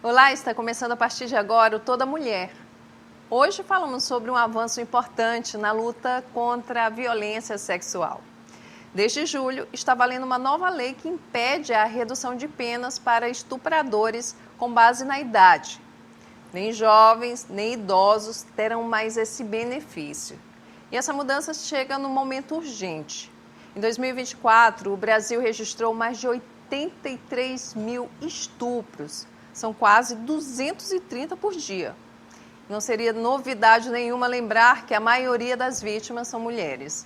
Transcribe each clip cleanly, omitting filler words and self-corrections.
Olá, está começando a partir de agora o Toda Mulher. Hoje falamos sobre um avanço importante na luta contra a violência sexual. Desde julho, está valendo uma nova lei que impede a redução de penas para estupradores com base na idade. Nem jovens, nem idosos terão mais esse benefício. E essa mudança chega num momento urgente. Em 2024, o Brasil registrou mais de 83 mil estupros. São quase 230 por dia. Não seria novidade nenhuma lembrar que a maioria das vítimas são mulheres.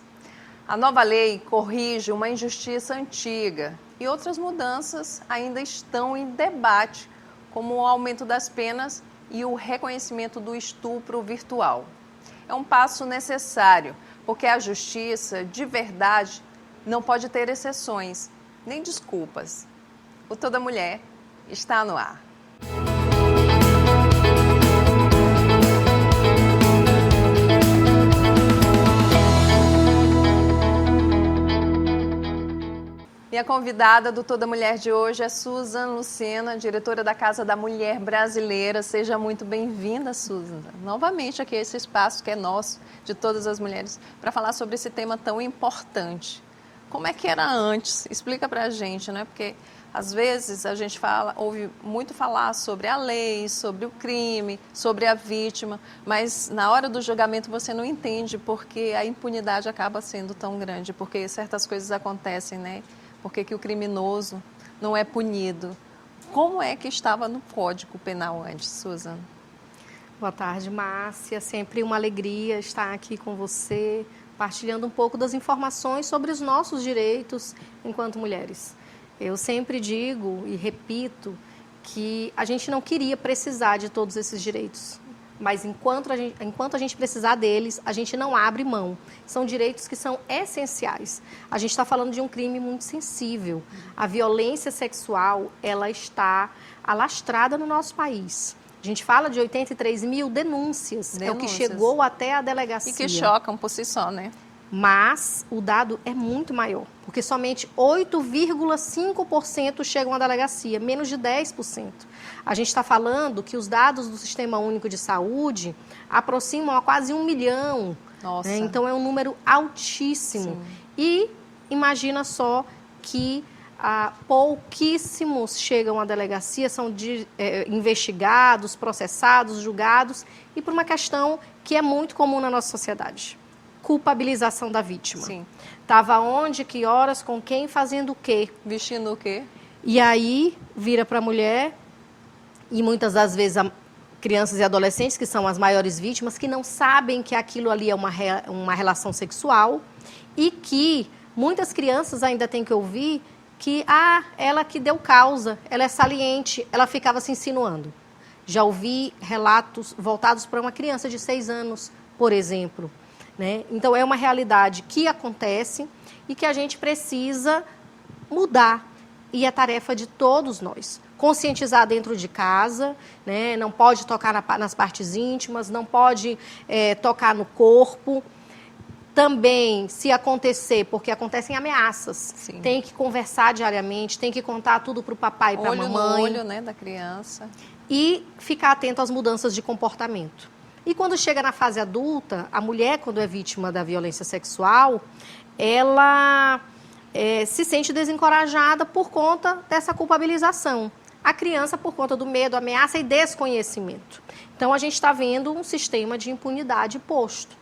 A nova lei corrige uma injustiça antiga e outras mudanças ainda estão em debate, como o aumento das penas e o reconhecimento do estupro virtual. É um passo necessário, porque a justiça, de verdade, não pode ter exceções, nem desculpas. O Toda Mulher está no ar. E a convidada do Toda Mulher de hoje é Susan Lucena, diretora da Casa da Mulher Brasileira. Seja muito bem-vinda, Susan. Novamente aqui esse espaço que é nosso, de todas as mulheres, para falar sobre esse tema tão importante. Como é que era antes? Explica para a gente, né? Porque às vezes a gente ouve muito falar sobre a lei, sobre o crime, sobre a vítima, mas na hora do julgamento você não entende porque a impunidade acaba sendo tão grande, porque certas coisas acontecem, né? Por que o criminoso não é punido? Como é que estava no Código Penal antes, Susan? Boa tarde, Márcia. Sempre uma alegria estar aqui com você, partilhando um pouco das informações sobre os nossos direitos enquanto mulheres. Eu sempre digo e repito que a gente não queria precisar de todos esses direitos. Mas enquanto a gente precisar deles, a gente não abre mão. São direitos que são essenciais. A gente está falando de um crime muito sensível. A violência sexual, ela está alastrada no nosso país. A gente fala de 83 mil denúncias. É o que chegou até a delegacia. E que chocam por si só, né? Mas o dado é muito maior, porque somente 8,5% chegam à delegacia, menos de 10%. A gente está falando que os dados do Sistema Único de Saúde aproximam a quase 1 milhão. Nossa. Né? Então, é um número altíssimo. Sim. E imagina só que pouquíssimos chegam à delegacia, são investigados, processados, julgados, e por uma questão que é muito comum na nossa sociedade. Culpabilização da vítima. Sim. Estava onde, que horas, com quem, fazendo o quê? Vestindo o quê? E aí, vira para a mulher, e muitas das vezes crianças e adolescentes, que são as maiores vítimas, que não sabem que aquilo ali é uma relação sexual, e que muitas crianças ainda têm que ouvir que, ela que deu causa, ela é saliente, ela ficava se insinuando. Já ouvi relatos voltados para uma criança de 6 anos, por exemplo. Né? Então, é uma realidade que acontece e que a gente precisa mudar. E é tarefa de todos nós. Conscientizar dentro de casa, né? Não pode tocar nas partes íntimas, não pode tocar no corpo. Também, se acontecer, porque acontecem ameaças, Sim. Tem que conversar diariamente, tem que contar tudo para o papai e para a mamãe. Olho no olho, né, da criança. E ficar atento às mudanças de comportamento. E quando chega na fase adulta, a mulher, quando é vítima da violência sexual, ela se sente desencorajada por conta dessa culpabilização. A criança, por conta do medo, ameaça e desconhecimento. Então, a gente está vendo um sistema de impunidade posto.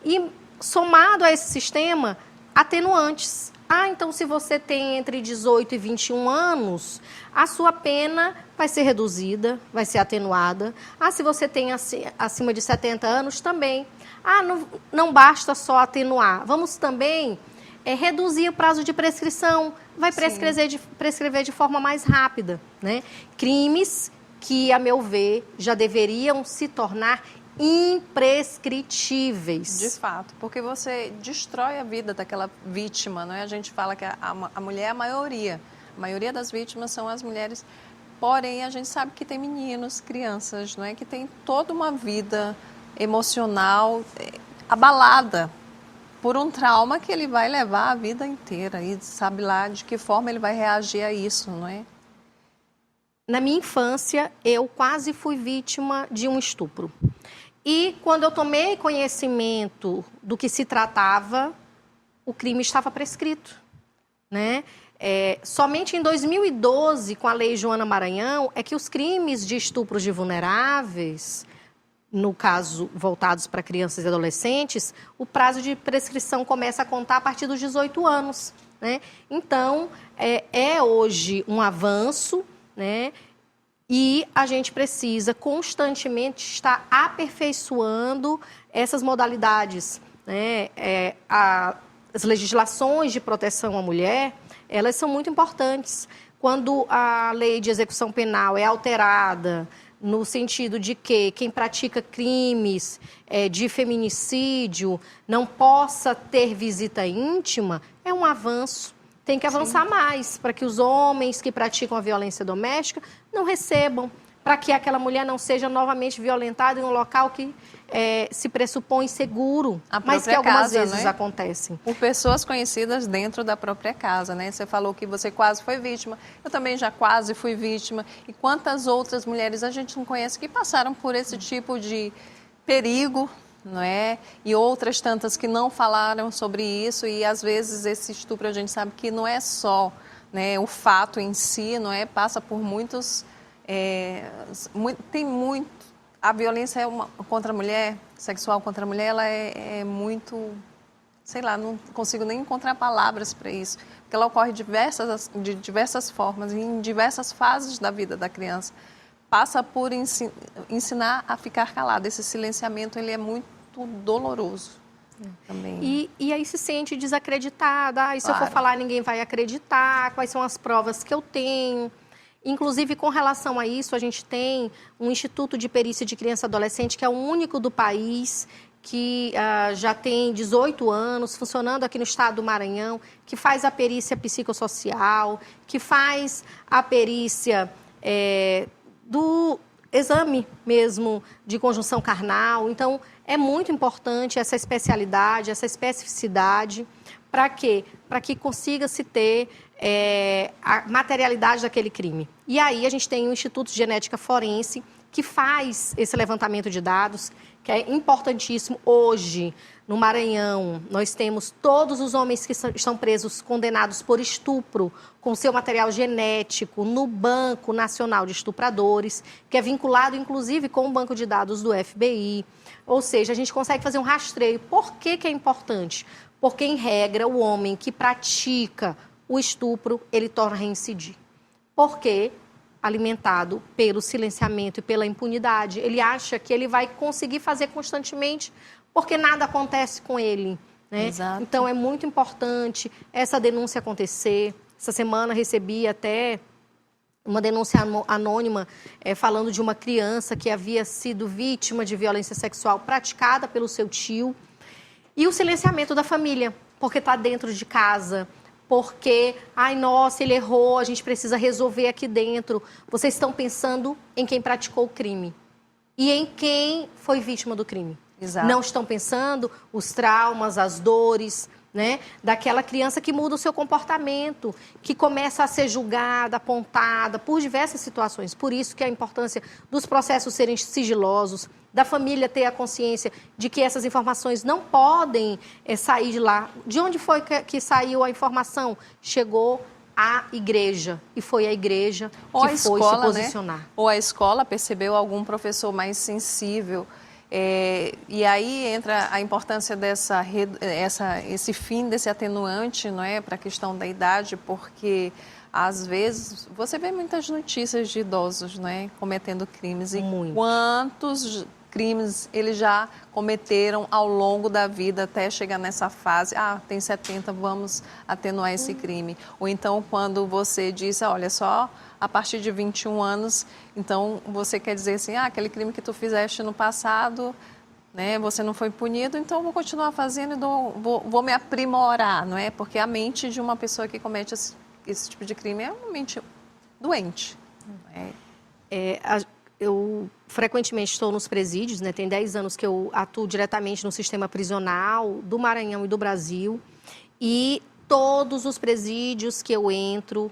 E, somado a esse sistema, atenuantes. Então, se você tem entre 18 e 21 anos, a sua pena vai ser reduzida, vai ser atenuada. Se você tem acima de 70 anos, também. Não basta só atenuar. Vamos também reduzir o prazo de prescrição. Vai prescrever de forma mais rápida. Né? Crimes que, a meu ver, já deveriam se tornar imprescritíveis. De fato, porque você destrói a vida daquela vítima, não é? A gente fala que a mulher é a maioria das vítimas são as mulheres, porém a gente sabe que tem meninos, crianças, não é? Que tem toda uma vida emocional abalada por um trauma que ele vai levar a vida inteira e sabe lá de que forma ele vai reagir a isso, não é? na minha infância, eu quase fui vítima de um estupro. E quando eu tomei conhecimento do que se tratava, o crime estava prescrito, né? Somente em 2012, com a Lei Joana Maranhão, é que os crimes de estupros de vulneráveis, no caso voltados para crianças e adolescentes, o prazo de prescrição começa a contar a partir dos 18 anos, né? Então, hoje um avanço, né? E a gente precisa constantemente estar aperfeiçoando essas modalidades, né? As legislações de proteção à mulher, elas são muito importantes. Quando a lei de execução penal é alterada no sentido de que quem pratica crimes de feminicídio não possa ter visita íntima, é um avanço. Tem que avançar mais para que os homens que praticam a violência doméstica não recebam, para que aquela mulher não seja novamente violentada em um local que se pressupõe seguro, mas que algumas vezes acontecem. Por pessoas conhecidas dentro da própria casa, né? Você falou que você quase foi vítima, eu também já quase fui vítima. E quantas outras mulheres a gente não conhece que passaram por esse tipo de perigo, não é? E outras tantas que não falaram sobre isso, e às vezes esse estupro a gente sabe que não é só, né, o fato em si, não é? Passa por muitos... tem muito... A violência contra a mulher, sexual contra a mulher, ela é muito... Sei lá, não consigo nem encontrar palavras para isso. Porque ela ocorre de diversas formas, em diversas fases da vida da criança. Passa por ensinar a ficar calada. Esse silenciamento, ele é muito doloroso também. E aí se sente desacreditada. E se eu for falar, ninguém vai acreditar. Quais são as provas que eu tenho? Inclusive, com relação a isso, a gente tem um Instituto de Perícia de Criança e Adolescente, que é o único do país, que já tem 18 anos, funcionando aqui no estado do Maranhão, que faz a perícia psicossocial, que faz a perícia do exame mesmo de conjunção carnal. Então, é muito importante essa especialidade, essa especificidade. Para quê? Para que consiga-se ter a materialidade daquele crime. E aí a gente tem o Instituto de Genética Forense, que faz esse levantamento de dados, que é importantíssimo. Hoje, no Maranhão, nós temos todos os homens que estão presos, condenados por estupro, com seu material genético no Banco Nacional de Estupradores, que é vinculado, inclusive, com o banco de dados do FBI. Ou seja, a gente consegue fazer um rastreio. Por que é importante? Porque, em regra, o homem que pratica o estupro, ele torna a reincidir. Porque, alimentado pelo silenciamento e pela impunidade, ele acha que ele vai conseguir fazer constantemente, porque nada acontece com ele, né? Exato. Então, é muito importante essa denúncia acontecer. Essa semana recebi até uma denúncia anônima falando de uma criança que havia sido vítima de violência sexual praticada pelo seu tio. E o silenciamento da família, porque está dentro de casa, porque, ai, nossa, ele errou, a gente precisa resolver aqui dentro. Vocês estão pensando em quem praticou o crime e em quem foi vítima do crime. Exato. Não estão pensando os traumas, as dores, né, daquela criança que muda o seu comportamento, que começa a ser julgada, apontada por diversas situações. Por isso que a importância dos processos serem sigilosos, da família ter a consciência de que essas informações não podem sair de lá. De onde foi que saiu a informação? Chegou à igreja, e foi a igreja que foi se posicionar. Né? Ou a escola percebeu algum professor mais sensível. E aí entra a importância esse fim desse atenuante, não é, para a questão da idade, porque às vezes você vê muitas notícias de idosos, não é, cometendo crimes. E quantos crimes eles já cometeram ao longo da vida até chegar nessa fase, tem 70, vamos atenuar esse crime. Ou então quando você diz, olha só, a partir de 21 anos, então você quer dizer assim, aquele crime que tu fizeste no passado, né, você não foi punido, então eu vou continuar fazendo e vou me aprimorar, não é? Porque a mente de uma pessoa que comete esse tipo de crime é uma mente doente. Eu frequentemente estou nos presídios, né? Tem 10 anos que eu atuo diretamente no sistema prisional do Maranhão e do Brasil. E todos os presídios que eu entro,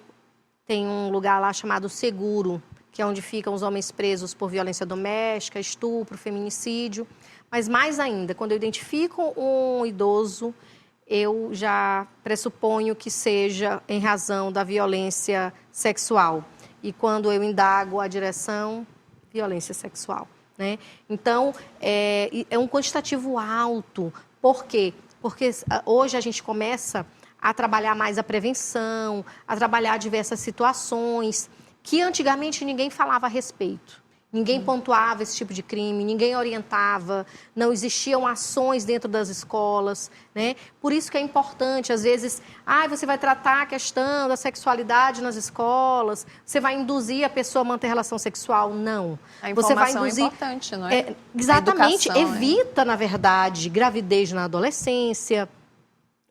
tem um lugar lá chamado Seguro, que é onde ficam os homens presos por violência doméstica, estupro, feminicídio. Mas mais ainda, quando eu identifico um idoso, eu já pressuponho que seja em razão da violência sexual. E quando eu indago a direção, violência sexual, né? Então, é um quantitativo alto. Por quê? Porque hoje a gente começa a trabalhar mais a prevenção, a trabalhar diversas situações que antigamente ninguém falava a respeito. Ninguém pontuava esse tipo de crime, ninguém orientava, não existiam ações dentro das escolas, né? Por isso que é importante, às vezes, você vai tratar a questão da sexualidade nas escolas, você vai induzir a pessoa a manter relação sexual. Não. A informação é importante, não é? Exatamente, educação, evita, na verdade, gravidez na adolescência,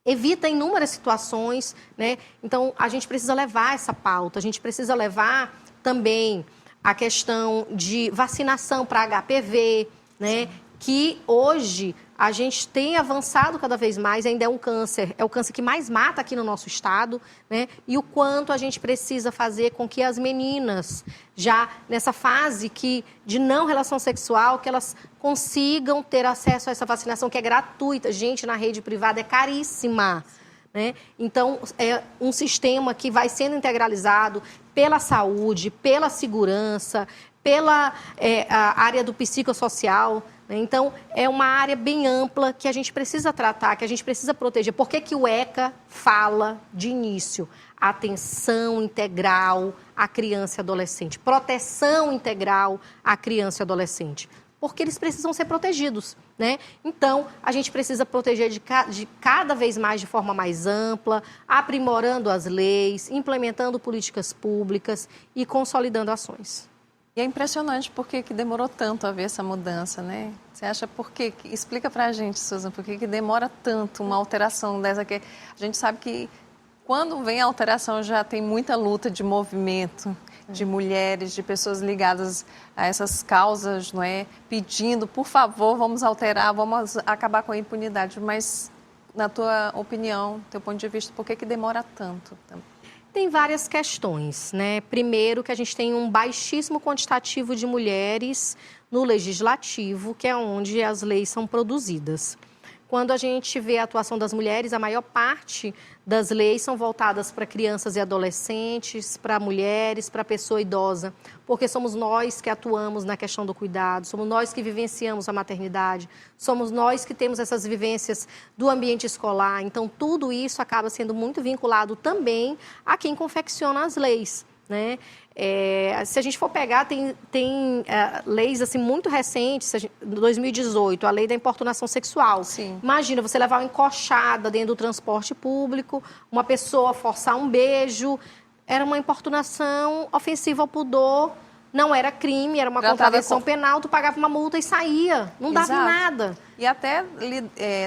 evita inúmeras situações, né? Então, a gente precisa levar essa pauta, a gente precisa levar também a questão de vacinação para HPV, né? Que hoje a gente tem avançado cada vez mais, ainda é o câncer que mais mata aqui no nosso estado, né? E o quanto a gente precisa fazer com que as meninas, já nessa fase de não relação sexual, que elas consigam ter acesso a essa vacinação que é gratuita. Gente, na rede privada é caríssima, né? Então, é um sistema que vai sendo integralizado pela saúde, pela segurança, pela a área do psicossocial, né? Então, é uma área bem ampla que a gente precisa tratar, que a gente precisa proteger. Por que o ECA fala de início? Atenção integral à criança e adolescente, proteção integral à criança e adolescente. Porque eles precisam ser protegidos, né? Então, a gente precisa proteger de cada vez mais de forma mais ampla, aprimorando as leis, implementando políticas públicas e consolidando ações. E é impressionante porque que demorou tanto a ver essa mudança, né? Você acha por quê? Explica pra gente, Susan, por que demora tanto uma alteração dessa que a gente sabe que quando vem a alteração já tem muita luta de movimento, de mulheres, de pessoas ligadas a essas causas, não é? Pedindo, por favor, vamos alterar, vamos acabar com a impunidade. Mas, na tua opinião, teu ponto de vista, por que demora tanto? Tem várias questões, né? Primeiro, que a gente tem um baixíssimo quantitativo de mulheres no legislativo, que é onde as leis são produzidas. Quando a gente vê a atuação das mulheres, a maior parte das leis são voltadas para crianças e adolescentes, para mulheres, para pessoa idosa, porque somos nós que atuamos na questão do cuidado, somos nós que vivenciamos a maternidade, somos nós que temos essas vivências do ambiente escolar. Então, tudo isso acaba sendo muito vinculado também a quem confecciona as leis, né? Se a gente for pegar, tem leis assim, muito recentes, 2018, a lei da importunação sexual. Sim. Imagina, você levar uma encoxada dentro do transporte público, uma pessoa forçar um beijo, era uma importunação ofensiva ao pudor, não era crime, era uma contravenção penal, tu pagava uma multa e saía, não dava em nada. E até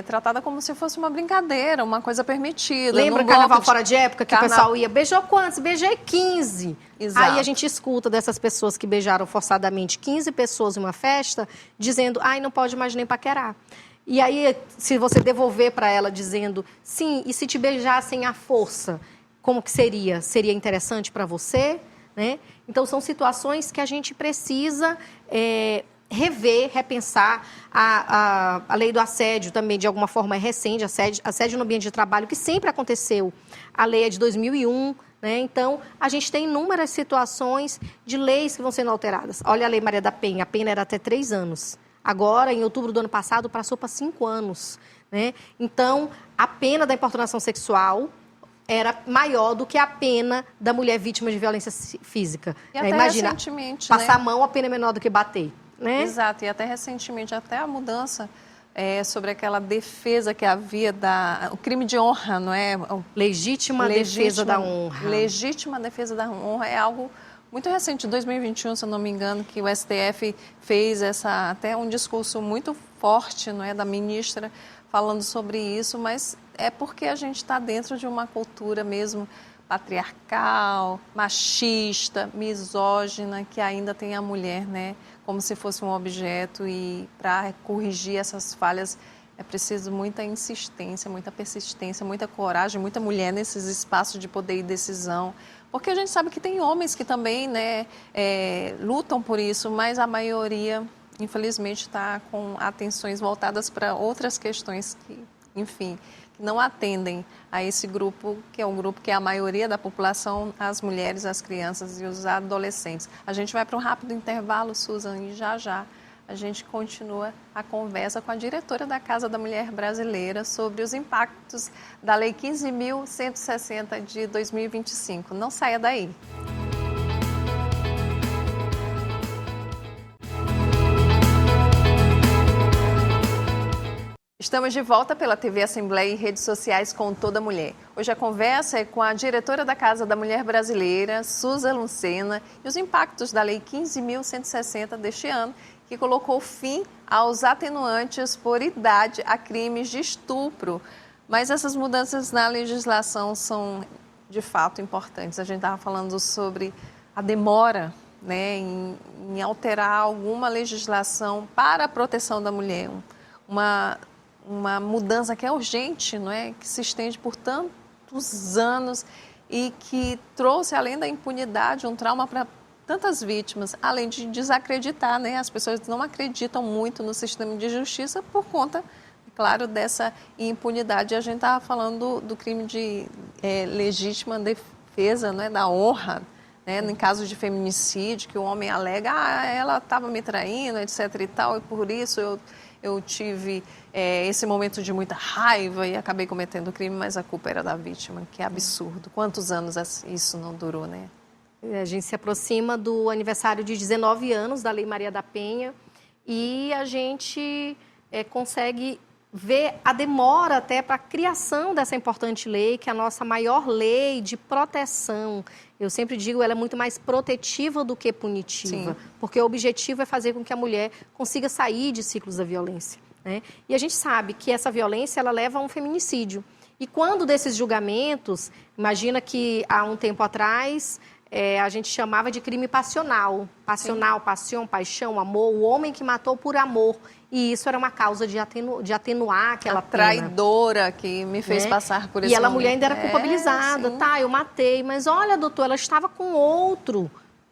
tratada como se fosse uma brincadeira, uma coisa permitida. Lembra carnaval fora de época que o pessoal ia, beijou quantos? Beijei 15. Exato. Aí a gente escuta dessas pessoas que beijaram forçadamente 15 pessoas em uma festa, dizendo, não pode mais nem paquerar. E aí, se você devolver para ela dizendo, sim, e se te beijassem à força, como que seria? Seria interessante para você? Né? Então, são situações que a gente precisa rever, repensar. A lei do assédio também, de alguma forma, é recente, assédio no ambiente de trabalho, que sempre aconteceu. A lei é de 2001, né? Então, a gente tem inúmeras situações de leis que vão sendo alteradas. Olha a Lei Maria da Penha, a pena era até 3 anos. Agora, em outubro do ano passado, passou para 5 anos. Né? Então, a pena da importunação sexual era maior do que a pena da mulher vítima de violência física. E até imagina, recentemente, passar a mão, a pena é menor do que bater. Né? Exato, e até recentemente, até a mudança sobre aquela defesa que havia o crime de honra, não é? Legítima defesa da honra. Legítima defesa da honra é algo muito recente, 2021, se eu não me engano, que o STF fez até um discurso muito forte, não é, da ministra, falando sobre isso, mas é porque a gente está dentro de uma cultura mesmo patriarcal, machista, misógina, que ainda tem a mulher, né, como se fosse um objeto, e para corrigir essas falhas é preciso muita insistência, muita persistência, muita coragem, muita mulher nesses espaços de poder e decisão, Porque a gente sabe que tem homens que também, né, lutam por isso, mas a maioria, infelizmente, está com atenções voltadas para outras questões que, enfim, que não atendem a esse grupo, que é um grupo que é a maioria da população, as mulheres, as crianças e os adolescentes. A gente vai para um rápido intervalo, Susan, e já a gente continua a conversa com a diretora da Casa da Mulher Brasileira sobre os impactos da Lei 15.160 de 2025. Não saia daí. Estamos de volta pela TV Assembleia e redes sociais com Toda Mulher. Hoje a conversa é com a diretora da Casa da Mulher Brasileira, Susan Lucena, e os impactos da Lei 15.160 deste ano, que colocou fim aos atenuantes por idade a crimes de estupro. Mas essas mudanças na legislação são, de fato, importantes. A gente estava falando sobre a demora, né, em alterar alguma legislação para a proteção da mulher. Uma mudança que é urgente, não é? Que se estende por tantos anos e que trouxe, além da impunidade, um trauma para tantas vítimas, além de desacreditar, né? As pessoas não acreditam muito no sistema de justiça por conta, claro, dessa impunidade. A gente estava falando do crime de legítima defesa, né? Da honra, né? Em caso de feminicídio, que o homem alega, ela estava me traindo, etc. e tal, e por isso eu tive esse momento de muita raiva e acabei cometendo o crime, mas a culpa era da vítima, que é absurdo. Quantos anos isso não durou, né? A gente se aproxima do aniversário de 19 anos da Lei Maria da Penha e a gente consegue ver a demora até para a criação dessa importante lei, que é a nossa maior lei de proteção. Eu sempre digo, ela é muito mais protetiva do que punitiva, sim, porque o objetivo é fazer com que a mulher consiga sair de ciclos da violência, né? E a gente sabe que essa violência, ela leva a um feminicídio. E quando desses julgamentos, imagina que há um tempo atrás, a gente chamava de crime passional. Passional, paixão, paixão, amor, o homem que matou por amor. E isso era uma causa de atenuar aquela pena. Traidora que me fez passar por esse momento. E a momento. Mulher ainda era culpabilizada. Tá, eu matei, mas olha, doutor, ela estava com outro.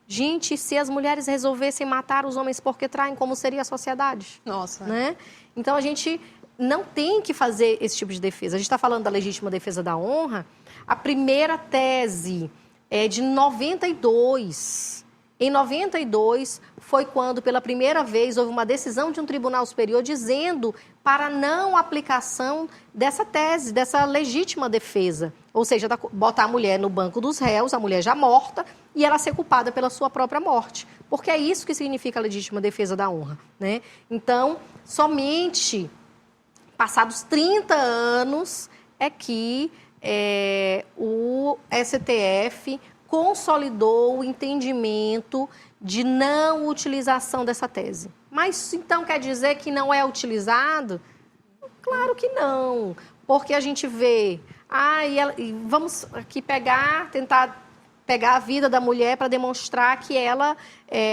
Gente, se as mulheres resolvessem matar os homens porque traem, como seria a sociedade? Nossa. Né? Então, a gente não tem que fazer esse tipo de defesa. A gente está falando da legítima defesa da honra. A primeira tese é de 92. Em 92, foi quando, pela primeira vez, houve uma decisão de um tribunal superior dizendo para não aplicação dessa tese, dessa legítima defesa. Ou seja, botar a mulher no banco dos réus, a mulher já morta, e ela ser culpada pela sua própria morte. Porque é isso que significa a legítima defesa da honra, né? Então, somente passados 30 anos é que o STF consolidou o entendimento de não utilização dessa tese. Mas então quer dizer que não é utilizado? Claro que não, porque a gente vê, vamos aqui tentar pegar a vida da mulher para demonstrar que ela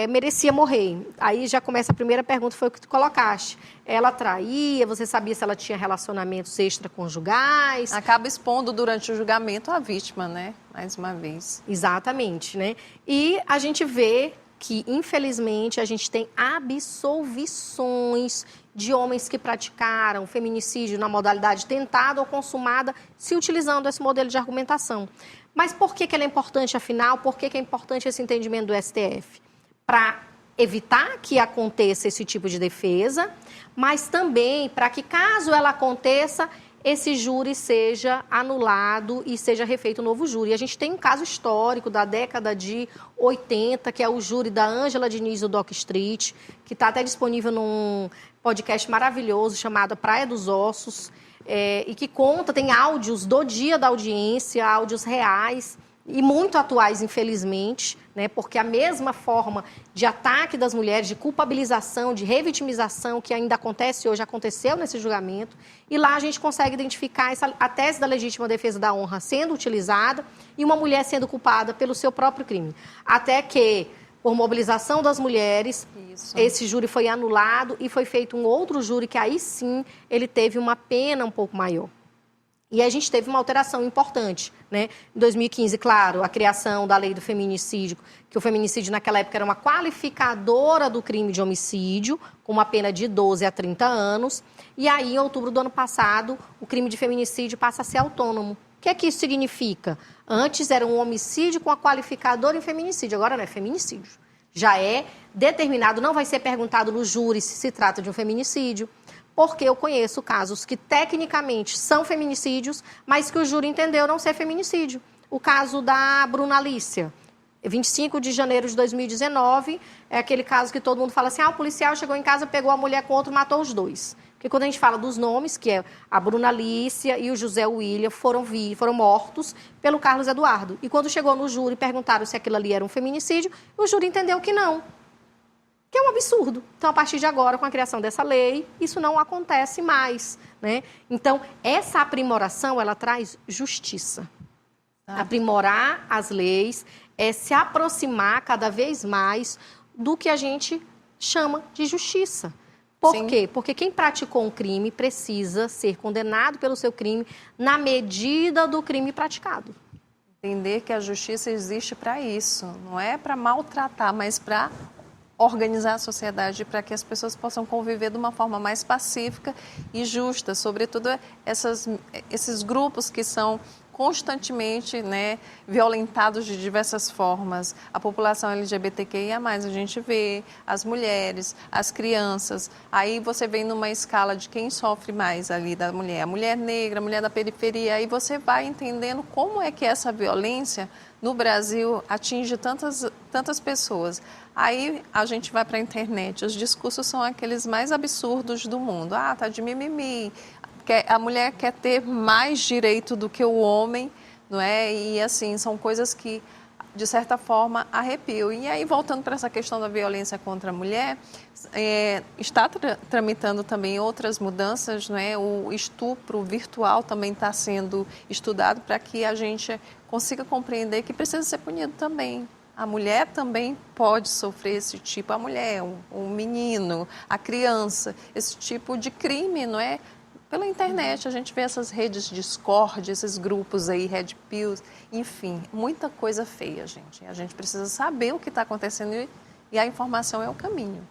merecia morrer. Aí já começa a primeira pergunta, foi o que tu colocaste. Ela traía, você sabia se ela tinha relacionamentos extraconjugais? Acaba expondo durante o julgamento a vítima, né? Mais uma vez. Exatamente, né? E a gente vê que, infelizmente, a gente tem absolvições de homens que praticaram feminicídio na modalidade tentada ou consumada, se utilizando esse modelo de argumentação. Mas por que ele é importante, afinal? Por que é importante esse entendimento do STF? Para evitar que aconteça esse tipo de defesa, mas também para que, caso ela aconteça, esse júri seja anulado e seja refeito um novo júri. A gente tem um caso histórico da década de 80, que é o júri da Ângela Diniz do Doc Street, que está até disponível num podcast maravilhoso chamado Praia dos Ossos, e que tem áudios do dia da audiência, áudios reais e muito atuais, infelizmente, né? Porque a mesma forma de ataque das mulheres, de culpabilização, de revitimização que ainda acontece hoje, aconteceu nesse julgamento. E lá a gente consegue identificar a tese da legítima defesa da honra sendo utilizada e uma mulher sendo culpada pelo seu próprio crime. Até que, por mobilização das mulheres, esse júri foi anulado e foi feito um outro júri que aí sim ele teve uma pena um pouco maior. E a gente teve uma alteração importante, né? Em 2015, claro, a criação da lei do feminicídio, que o feminicídio naquela época era uma qualificadora do crime de homicídio, com uma pena de 12 a 30 anos. E aí, em outubro do ano passado, o crime de feminicídio passa a ser autônomo. O que é que isso significa? Antes era um homicídio com a qualificadora em feminicídio, agora não é feminicídio. Já é determinado, não vai ser perguntado no júri se trata de um feminicídio, porque eu conheço casos que tecnicamente são feminicídios, mas que o júri entendeu não ser feminicídio. O caso da Bruna Alícia, 25 de janeiro de 2019, é aquele caso que todo mundo fala assim, o policial chegou em casa, pegou a mulher com outro, matou os dois. Porque quando a gente fala dos nomes, que é a Bruna Alícia e o José William, foram mortos pelo Carlos Eduardo. E quando chegou no júri, perguntaram se aquilo ali era um feminicídio, o júri entendeu que não. Que é um absurdo. Então, a partir de agora, com a criação dessa lei, isso não acontece mais, né? Então, essa aprimoração, ela traz justiça. Aprimorar as leis é se aproximar cada vez mais do que a gente chama de justiça. Por quê? Porque quem praticou um crime precisa ser condenado pelo seu crime na medida do crime praticado. Entender que a justiça existe para isso, não é para maltratar, mas para organizar a sociedade, para que as pessoas possam conviver de uma forma mais pacífica e justa, sobretudo esses grupos que são constantemente, né, violentados de diversas formas. A população LGBTQIA+, a gente vê as mulheres, as crianças. Aí você vem numa escala de quem sofre mais ali da mulher. A mulher negra, a mulher da periferia. Aí você vai entendendo como é que essa violência no Brasil atinge tantas pessoas. Aí a gente vai para a internet. Os discursos são aqueles mais absurdos do mundo. Tá de mimimi. A mulher quer ter mais direito do que o homem, não é? E assim, são coisas que, de certa forma, arrepiam. E aí, voltando para essa questão da violência contra a mulher, está tramitando também outras mudanças, não é? O estupro virtual também está sendo estudado para que a gente consiga compreender que precisa ser punido também. A mulher também pode sofrer esse tipo, a mulher, o menino, a criança, esse tipo de crime, não é? Pela internet, a gente vê essas redes de Discord, esses grupos aí, Red Pills, enfim, muita coisa feia, gente. A gente precisa saber o que está acontecendo e a informação é o caminho.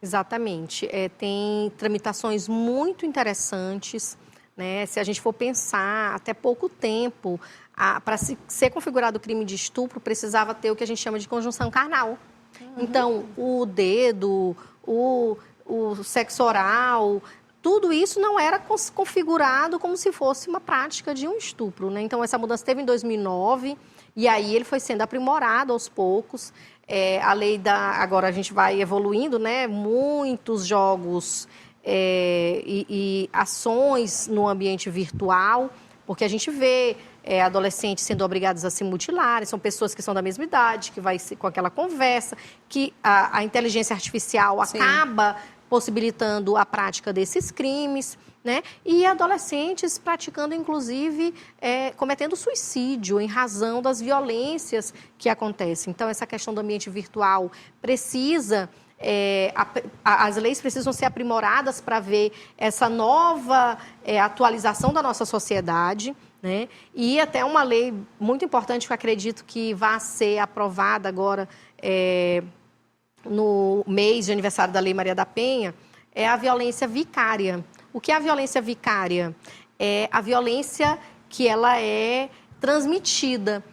Exatamente. Tem tramitações muito interessantes, né? Se a gente for pensar, até pouco tempo, para ser configurado o crime de estupro, precisava ter o que a gente chama de conjunção carnal. Então, o dedo, o sexo oral, tudo isso não era configurado como se fosse uma prática de um estupro, né? Então, essa mudança teve em 2009 e aí ele foi sendo aprimorado aos poucos. A lei agora a gente vai evoluindo, né? Muitos jogos e ações no ambiente virtual, porque a gente vê adolescentes sendo obrigados a se mutilarem, são pessoas que são da mesma idade, que vai com aquela conversa, que a inteligência artificial acaba possibilitando a prática desses crimes, né? E adolescentes praticando, inclusive, cometendo suicídio em razão das violências que acontecem. Então, essa questão do ambiente virtual precisa... as leis precisam ser aprimoradas para ver essa nova atualização da nossa sociedade, né? E até uma lei muito importante que eu acredito que vai ser aprovada agora... no mês de aniversário da Lei Maria da Penha, é a violência vicária. O que é a violência vicária? É a violência que ela é transmitida.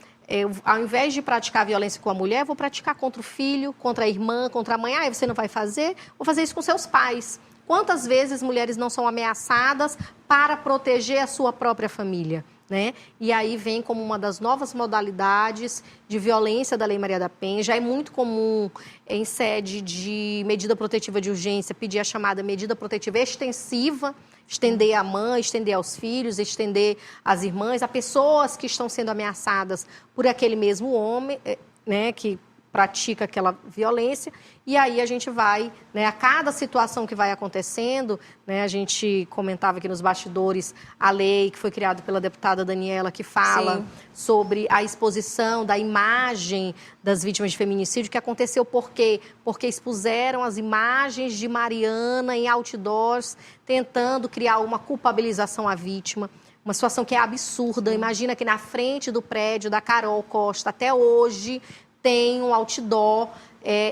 Ao invés de praticar violência com a mulher, vou praticar contra o filho, contra a irmã, contra a mãe. Você não vai fazer? Vou fazer isso com seus pais. Quantas vezes mulheres não são ameaçadas para proteger a sua própria família? Né? E aí vem como uma das novas modalidades de violência da Lei Maria da Penha. Já é muito comum, em sede de medida protetiva de urgência, pedir a chamada medida protetiva extensiva, estender à mãe, estender aos filhos, estender às irmãs, a pessoas que estão sendo ameaçadas por aquele mesmo homem, né, que pratica aquela violência, e aí a gente vai, né, a cada situação que vai acontecendo, né, a gente comentava aqui nos bastidores a lei que foi criada pela deputada Daniela, que fala sobre a exposição da imagem das vítimas de feminicídio, que aconteceu por quê? Porque expuseram as imagens de Mariana em outdoors, tentando criar uma culpabilização à vítima. uma situação que é absurda. Imagina que na frente do prédio da Carol Costa, até hoje, tem um outdoor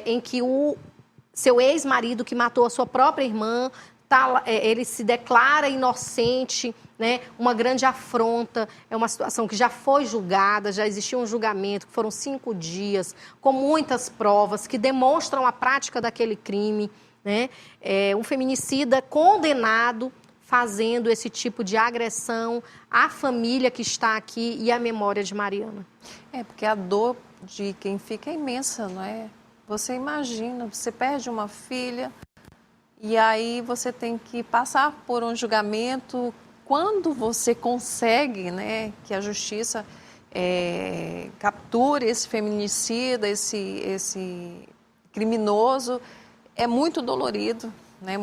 em que o seu ex-marido, que matou a sua própria irmã, ele se declara inocente, né? Uma grande afronta. É uma situação que já foi julgada, já existiu um julgamento, que foram 5 dias, com muitas provas que demonstram a prática daquele crime, né? Um feminicida condenado fazendo esse tipo de agressão à família que está aqui e à memória de Mariana. Porque a dor de quem fica é imensa, não é? Você imagina, você perde uma filha e aí você tem que passar por um julgamento. Quando você consegue, né, que a justiça capture esse feminicida, esse criminoso, é muito dolorido, né?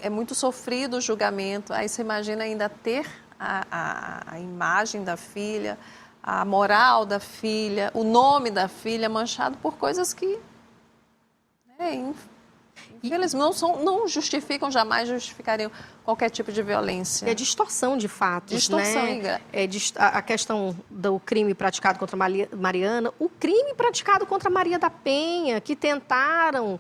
É muito sofrido o julgamento. Aí você imagina ainda ter a imagem da filha, a moral da filha, o nome da filha manchado por coisas que, infelizmente, não justificam, jamais justificariam qualquer tipo de violência. É distorção de fatos, distorção, né? A questão do crime praticado contra Mariana, o crime praticado contra Maria da Penha, que tentaram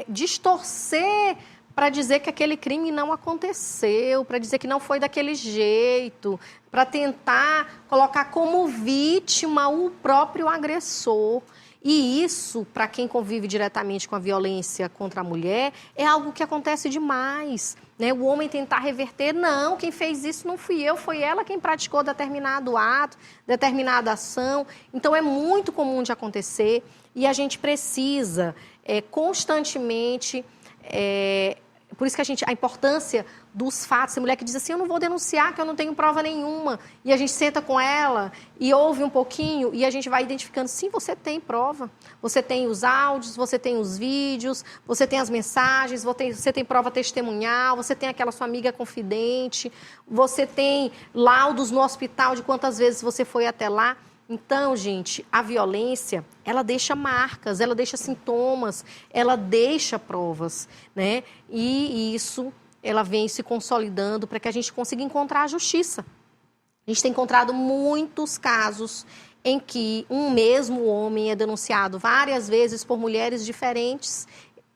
distorcer para dizer que aquele crime não aconteceu, para dizer que não foi daquele jeito, para tentar colocar como vítima o próprio agressor. E isso, para quem convive diretamente com a violência contra a mulher, é algo que acontece demais, né? O homem tentar reverter, não, quem fez isso não fui eu, foi ela quem praticou determinado ato, determinada ação. Então, é muito comum de acontecer e a gente precisa constantemente... Por isso que a importância dos fatos, a mulher que diz assim, eu não vou denunciar, que eu não tenho prova nenhuma. E a gente senta com ela e ouve um pouquinho e a gente vai identificando, sim, você tem prova. Você tem os áudios, você tem os vídeos, você tem as mensagens, você tem prova testemunhal, você tem aquela sua amiga confidente, você tem laudos no hospital de quantas vezes você foi até lá. Então, gente, a violência, ela deixa marcas, ela deixa sintomas, ela deixa provas, né? E isso, ela vem se consolidando para que a gente consiga encontrar a justiça. A gente tem encontrado muitos casos em que um mesmo homem é denunciado várias vezes por mulheres diferentes,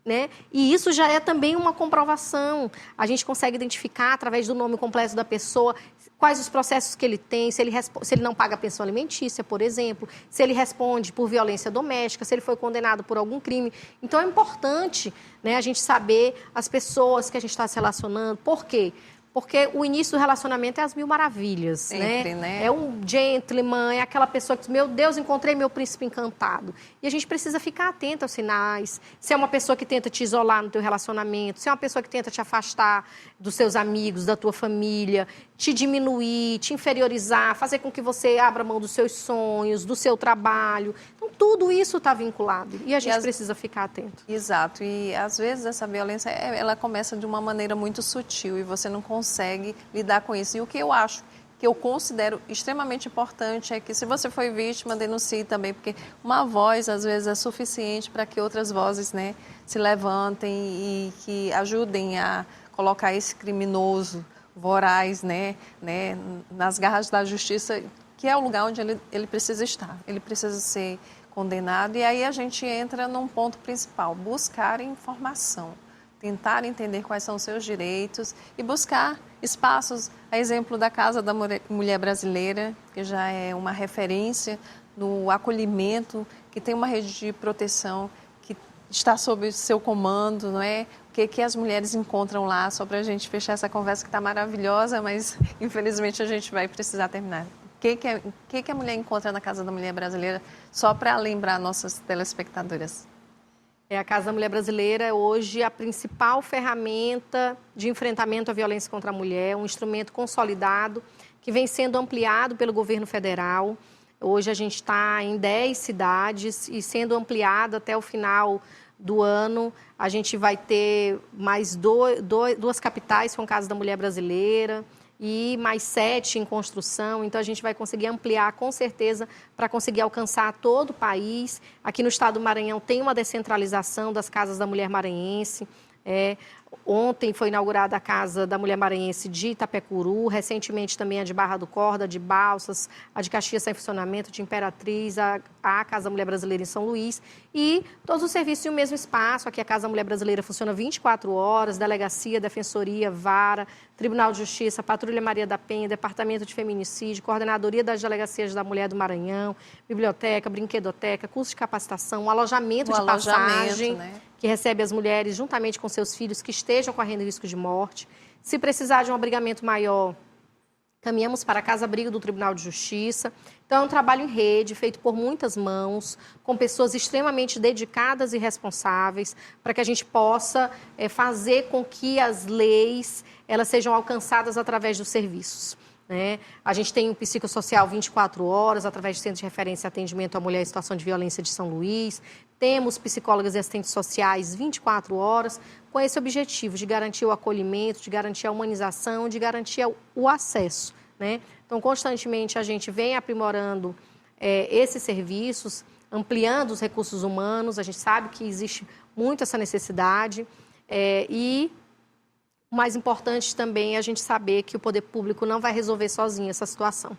né? E isso já é também uma comprovação. A gente consegue identificar, através do nome completo da pessoa, quais os processos que ele tem, se ele não paga pensão alimentícia, por exemplo, se ele responde por violência doméstica, se ele foi condenado por algum crime. Então, é importante, né, a gente saber as pessoas que a gente está se relacionando. Por quê? Porque o início do relacionamento é as mil maravilhas, sempre, né? É um gentleman, é aquela pessoa que diz, meu Deus, encontrei meu príncipe encantado. E a gente precisa ficar atento aos sinais. Se é uma pessoa que tenta te isolar no teu relacionamento, se é uma pessoa que tenta te afastar dos seus amigos, da tua família, te diminuir, te inferiorizar, fazer com que você abra mão dos seus sonhos, do seu trabalho. Então, tudo isso está vinculado e a gente precisa ficar atento. Exato. E, às vezes, essa violência, ela começa de uma maneira muito sutil e você não consegue lidar com isso. E o que eu acho, que eu considero extremamente importante é que, se você foi vítima, denuncie também, porque uma voz, às vezes, é suficiente para que outras vozes, né, se levantem e que ajudem a colocar esse criminoso voraz, né, nas garras da justiça, que é o lugar onde ele precisa estar. Ele precisa ser condenado. E aí a gente entra num ponto principal: buscar informação, tentar entender quais são os seus direitos e buscar espaços, a exemplo da Casa da Mulher Brasileira, que já é uma referência no acolhimento, que tem uma rede de proteção que está sob seu comando, não é? O que as mulheres encontram lá, só para a gente fechar essa conversa que está maravilhosa, mas infelizmente a gente vai precisar terminar. O que a mulher encontra na Casa da Mulher Brasileira, só para lembrar nossas telespectadoras? A Casa da Mulher Brasileira é hoje a principal ferramenta de enfrentamento à violência contra a mulher, um instrumento consolidado que vem sendo ampliado pelo governo federal. Hoje a gente está em 10 cidades e sendo ampliado até o final do ano. A gente vai ter mais duas capitais com a Casa da Mulher Brasileira e mais 7 em construção. Então, a gente vai conseguir ampliar, com certeza, para conseguir alcançar todo o país. Aqui no estado do Maranhão tem uma descentralização das Casas da Mulher Maranhense. Ontem foi inaugurada a Casa da Mulher Maranhense de Itapecuru, recentemente também a de Barra do Corda, de Balsas, a de Caxias está em funcionamento, de Imperatriz, a Casa da Mulher Brasileira em São Luís, e todos os serviços em um mesmo espaço. Aqui a Casa da Mulher Brasileira funciona 24 horas, Delegacia, Defensoria, Vara, Tribunal de Justiça, Patrulha Maria da Penha, Departamento de Feminicídio, Coordenadoria das Delegacias da Mulher do Maranhão, Biblioteca, Brinquedoteca, curso de capacitação, alojamento de passagem, né? Que recebe as mulheres juntamente com seus filhos que estejam correndo risco de morte. Se precisar de um abrigamento maior, caminhamos para a Casa-Abrigo do Tribunal de Justiça. Então, é um trabalho em rede, feito por muitas mãos, com pessoas extremamente dedicadas e responsáveis, para que a gente possa fazer com que as leis elas sejam alcançadas através dos serviços. Né? A gente tem um psicossocial 24 horas, através do Centro de Referência e Atendimento à Mulher em Situação de Violência de São Luís. Temos psicólogas e assistentes sociais 24 horas, com esse objetivo de garantir o acolhimento, de garantir a humanização, de garantir o acesso. Né? Então, constantemente, a gente vem aprimorando esses serviços, ampliando os recursos humanos. A gente sabe que existe muito essa necessidade e o mais importante também é a gente saber que o poder público não vai resolver sozinho essa situação.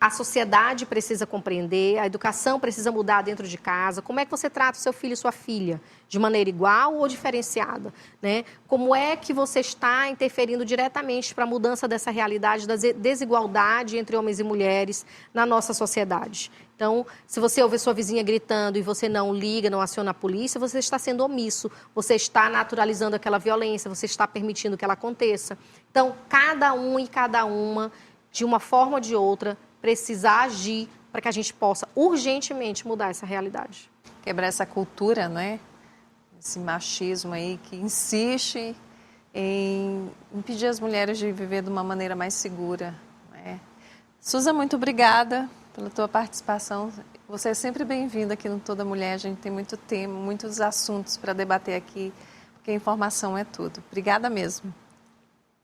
A sociedade precisa compreender, a educação precisa mudar dentro de casa. Como é que você trata o seu filho e sua filha? De maneira igual ou diferenciada? Né? Como é que você está interferindo diretamente para a mudança dessa realidade da desigualdade entre homens e mulheres na nossa sociedade? Então, se você ouve sua vizinha gritando e você não liga, não aciona a polícia, você está sendo omisso, você está naturalizando aquela violência, você está permitindo que ela aconteça. Então, cada um e cada uma, de uma forma ou de outra, precisa agir para que a gente possa urgentemente mudar essa realidade. Quebrar essa cultura, né? Esse machismo aí que insiste em impedir as mulheres de viver de uma maneira mais segura. Né? Susan, muito obrigada pela tua participação. Você é sempre bem-vinda aqui no Toda Mulher. A gente tem muito tema, muitos assuntos para debater aqui, porque informação é tudo. Obrigada mesmo.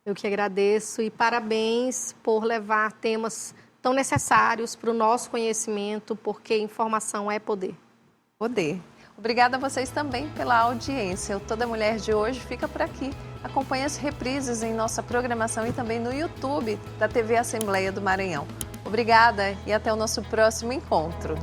Eu que agradeço e parabéns por levar temas tão necessários para o nosso conhecimento, porque informação é poder. Poder. Obrigada a vocês também pela audiência. O Toda Mulher de hoje fica por aqui. Acompanhe as reprises em nossa programação e também no YouTube da TV Assembleia do Maranhão. Obrigada e até o nosso próximo encontro.